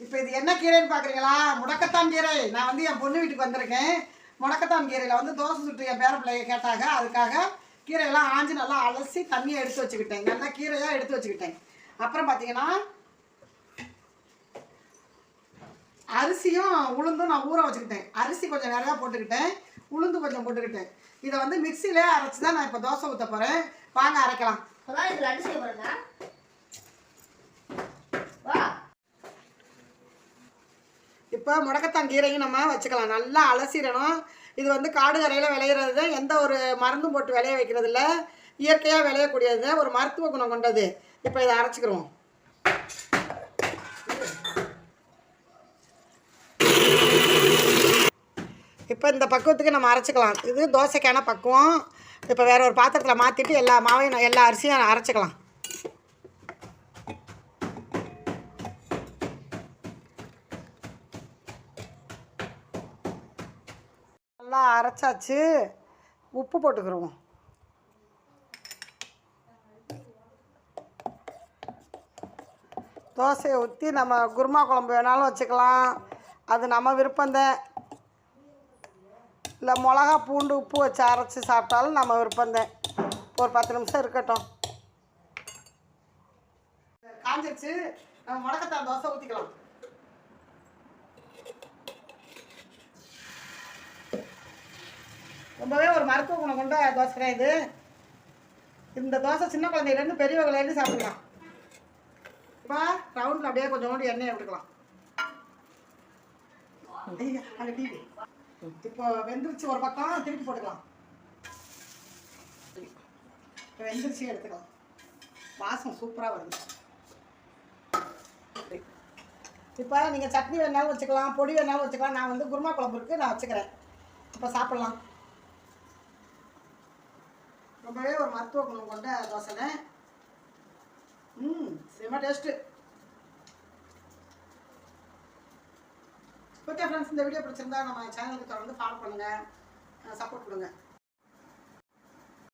இப்போ இது என்ன கீரைன்னு பார்க்குறீங்களா? முடக்கத்தான் கீரை. நான் வந்து என் பொண்ணு வீட்டுக்கு வந்திருக்கேன். முடக்கத்தான் கீரையில் வந்து தோசை சுட்டு என் பேர பிள்ளைய கேட்டாங்க. அதுக்காக கீரையெல்லாம் ஆஞ்சு நல்லா அலசி தண்ணியை எடுத்து வச்சுக்கிட்டேன். நல்லா கீரையாக எடுத்து வச்சுக்கிட்டேன். அப்புறம் பார்த்தீங்கன்னா அரிசியும் உளுந்தும் நான் ஊற வச்சுக்கிட்டேன். அரிசி கொஞ்சம் நிறையா போட்டுக்கிட்டேன், உளுந்து கொஞ்சம் போட்டுக்கிட்டேன். இதை வந்து மிக்சியிலே அரைச்சி தான் நான் இப்போ தோசை ஊற்ற போகிறேன். வாங்க அரைக்கலாம். இப்போ முடக்கத்தான் கீரையும் நம்ம வச்சுக்கலாம். நல்லா அலசிடணும். இது வந்து காடு கரையில் விளையிறது தான். எந்த ஒரு மருந்தும் போட்டு விளைய வைக்கிறது இல்லை. இயற்கையாக விளையக்கூடியது, ஒரு மருத்துவ குணம் கொண்டது. இப்போ இதை அரைச்சிக்கிறோம். இப்போ இந்த பக்குவத்துக்கு நம்ம அரைச்சிக்கலாம். இது தோசைக்கான பக்குவம். இப்போ வேறு ஒரு பாத்திரத்தில் மாற்றிட்டு எல்லா மாவையும் எல்லா அரிசியும் அரைச்சிக்கலாம். நல்லா அரைச்சாச்சு. உப்பு போட்டுக்கிறோம். தோசையை ஊற்றி நம்ம குருமா குழம்பு வேணாலும் வச்சுக்கலாம். அது நம்ம விருப்பம்தான். இல்லை மிளகா பூண்டு உப்பு வச்சு அரைச்சி சாப்பிட்டாலும் நம்ம விருப்பம்தான். ஒரு 10 நிமிஷம் இருக்கட்டும். காஞ்சிருச்சு. நம்ம முடக்கத்தான் தோசை ஊற்றிக்கலாம். ரொம்பவே ஒரு மருத்துவ குணம் கொண்ட தோசை தான் இது. இந்த தோசை சின்ன குழந்தையிலேருந்து பெரியவங்கலேருந்து சாப்பிடலாம். இப்போ ரவுண்டில் அப்படியே கொஞ்சோண்டு எண்ணெயை விட்டுக்கலாம். அங்கே டிவி இப்போ வெந்துருச்சு. ஒரு பக்கம் திருப்பி போட்டுக்கலாம். இப்போ வெந்துருச்சு, எடுத்துக்கலாம். வாசம் சூப்பராக வருது. இப்போ நீங்கள் சட்னி வேணாலும் வச்சுக்கலாம், பொடி வேணாலும் வச்சுக்கலாம். நான் வந்து குருமா குழம்பு இருக்குது, நான் வச்சுக்கிறேன். இப்போ சாப்பிட்லாம். ரொம்பவே ஒரு மருத்துவ குணம் கொண்ட தோசை. செம்ம டேஸ்ட்டு. ஓகே ஃப்ரெண்ட்ஸ், இந்த வீடியோ பிடிச்சிருந்தா நம்ம சேனலுக்கு தொடர்ந்து ஃபாலோ பண்ணுங்கள், சப்போர்ட் கொடுங்க.